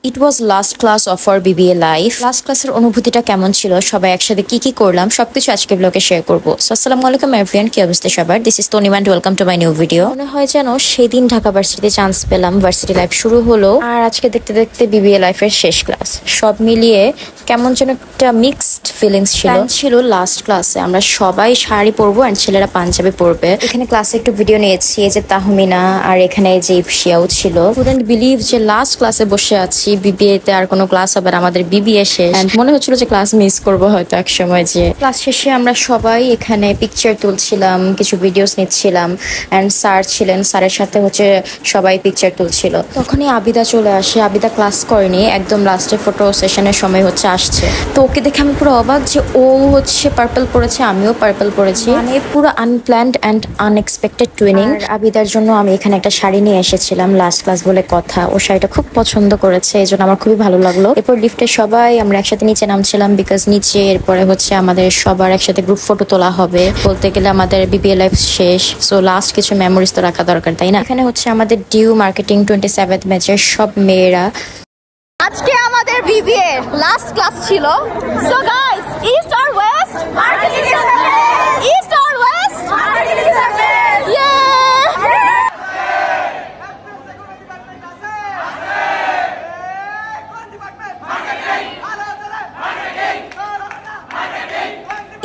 It was last class of our BBA life. Last ক্লাসের অনুভূতিটা কেমন ছিল, সবাই একসাথে কি কি করলাম, সবকিছু আজকে ব্লগে শেয়ার করবো। সো আসসালামু আলাইকুম এভরিওয়ান, কি অবস্থা সবার? This is Tanima and welcome to my new video. মনে হয় যেন সেদিন ঢাকা ভার্সিটিতে চান্স পেলাম, ভার্সিটি লাইফ শুরু হলো আর আজকে দেখতে দেখতে বিবিএ লাইফের শেষ ক্লাস। সব মিলিয়ে কেমন যেন একটা মিক্সড ফিলিংস ছিল। লাস্ট ক্লাসে আমরা সবাই শাড়ি পরবো আর ছেলেরা পাঞ্জাবি পরবে। এখানে ক্লাসে একটু ভিডিও নিয়েছি, এই যে তাহমিনা আর এখানে এই যে ইফশিয়াও ছিল। কুডন্ট বিলিভ যে লাস্ট ক্লাসে বসে আছি, বিবিএ তে আর কোনো ক্লাস হবে না, আমাদের বিবিএ শেষ। মনে হচ্ছিল যে ক্লাস মিস করবো হয়তো এক সময়। যে ক্লাস শেষে আমরা সবাই এখানে পিকচার তুলছিলাম, কিছু ভিডিওস নিচ্ছিলাম এন্ড স্যার ছিলেন, স্যারের সাথে হচ্ছে সবাই পিকচার তুলছিল। তখনই আবিদা চলে আসে। আবিদা ক্লাস করেনি, একদম লাস্টে ফটো সেশনের সময় হচ্ছে আসছে। তো ওকে দেখে আমি পুরো অবাক যে ও হচ্ছে পার্পল পরেছে, আমিও পার্পল পরেছি, মানে পুরো আনপ্ল্যান্ড এন্ড আনএক্সপেক্টেড টুইনিং। আবিদার জন্য আমি এখানে একটা শাড়ি নিয়ে এসেছিলাম, লাস্ট ক্লাস বলে কথা। ও শাড়িটা খুব পছন্দ করেছে, এই জন্য আমার খুবই ভালো লাগলো। এরপর লিফটে সবাই আমরা একসাথে নিচে নামছিলাম, বিকজ নিচে এরপরে হচ্ছে আমাদের সবার একসাথে গ্রুপ ফটো তোলা হবে। বলতে গেলে আমাদের বিবিএ লাইফ শেষ, সো লাস্ট কিছু মেমোরিজ তো রাখা দরকার, তাই না? এখানে হচ্ছে আমাদের ডিউ মার্কেটিং 27th ব্যাচের সব মেয়েরা। আজকে আমাদের বিবিএ লাস্ট ক্লাস ছিল। So guys, east or West? Marketing is the best. East or West? Marketing is the best. ইয়ে!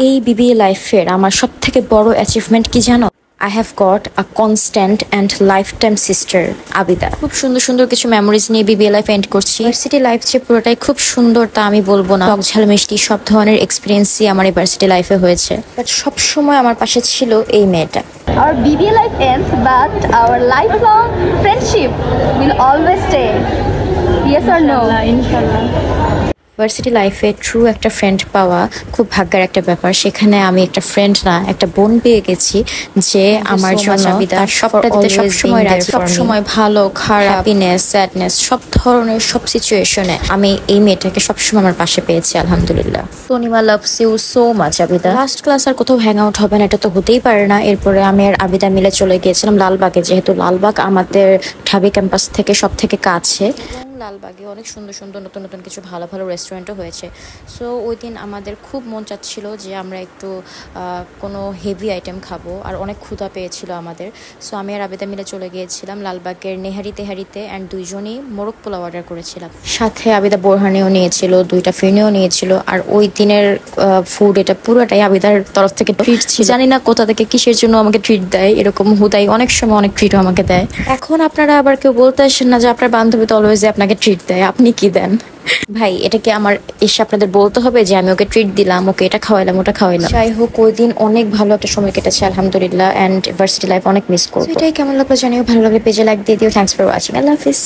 এই বিবিএ লাইফের আমার সব থেকে বড় অ্যাচিভমেন্ট কি জানো? I have got a constant and lifetime sister, Abida. খুব সুন্দর সুন্দর কিছু মেমোরিজ নিয়ে বিবিএ লাইফ এন্ড করছি। ভার্সিটি লাইফ যে পুরোটাই খুব সুন্দর তা আমি বলবো না, টক ঝাল মিষ্টি সব ধরনের এক্সপিরিয়েন্সই আমার এই ভার্সিটি লাইফে হয়েছে। বাট সব সময় আমার পাশে ছিল এই মেয়েটা। Our BBA life ends, but our lifelong friendship will always stay. Yes or no? Inshallah. Varsity লাইফে ট্রু একটা ফ্রেন্ড পাওয়া খুব ভাগ্যের একটা ব্যাপার। সেখানে আমি একটা ফ্রেন্ড না, একটা বোন পেয়ে গেছি যে আমার জন্য তার সবটা দিতে সবসময় রাজি। সবসময় ভালো খারাপ, হ্যাপিনেস স্যাডনেস সব ধরনের সব সিচুয়েশনে আমি এই মেয়েটাকে সবসময় আমার পাশে পেয়েছি, আলহামদুলিল্লাহ। Tanima loves you so much Abida. Last class আর কোথাও হ্যাং আউট হবে না, এটা তো হতেই পারে না। এরপরে আমি আর আবিদা মিলে চলে গিয়েছিলাম লালবাগে, যেহেতু লালবাগ আমাদের ঢাবি ক্যাম্পাস থেকে সব থেকে কাছে। লালবাগে অনেক সুন্দর সুন্দর নতুন নতুন কিছু ভালো ভালো রেস্টুরেন্টও হয়েছে। সো ওই দিন আমাদের খুব মন চাচ্ছিল যে আমরা একটু কোনো হেভি আইটেম খাবো, আর অনেক ক্ষুধা পেয়েছিল আমাদের। সো আমি আর আবেদা মিলে চলে গিয়েছিলাম লালবাগের নেহারি তেহারিতে অ্যান্ড দুইজনই মোরগ পোলাও অর্ডার করেছিলাম। সাথে আবিদা বোরহানিও নিয়েছিল, 2টা ফিরনিও নিয়েছিল। আর ওই দিনের ফুড এটা পুরোটাই আবিদার তরফ থেকে ট্রিট ছিল। জানি না কোথা থেকে কিসের জন্য আমাকে ট্রিট দেয়, এরকম হুদাই অনেক সময় অনেক ট্রিটও আমাকে দেয়। এখন আপনারা আবার কেউ বলতে আসেন না যে আপনার বান্ধবী তো অলওয়েজ আপনাকে ট্রিট দেয়, আপনি কি দেন? ভাই এটা কি আমার এসে আপনাদের বলতে হবে যে আমি ওকে ট্রিট দিলাম, ওকে এটা খাওয়াইলাম ওটা খাওয়াইলাম? যাই হোক, ওই দিন অনেক ভালো একটা সময় কেটেছে আলহামদুলিল্লাহ, এন্ড ভার্সিটি লাইফ অনেক মিস করবো। এটাই কেমন লাগলো জানিও, ভালো লাগলে পেজে লাইক দিয়ে দিও। Thanks for watching, Allah Hafiz.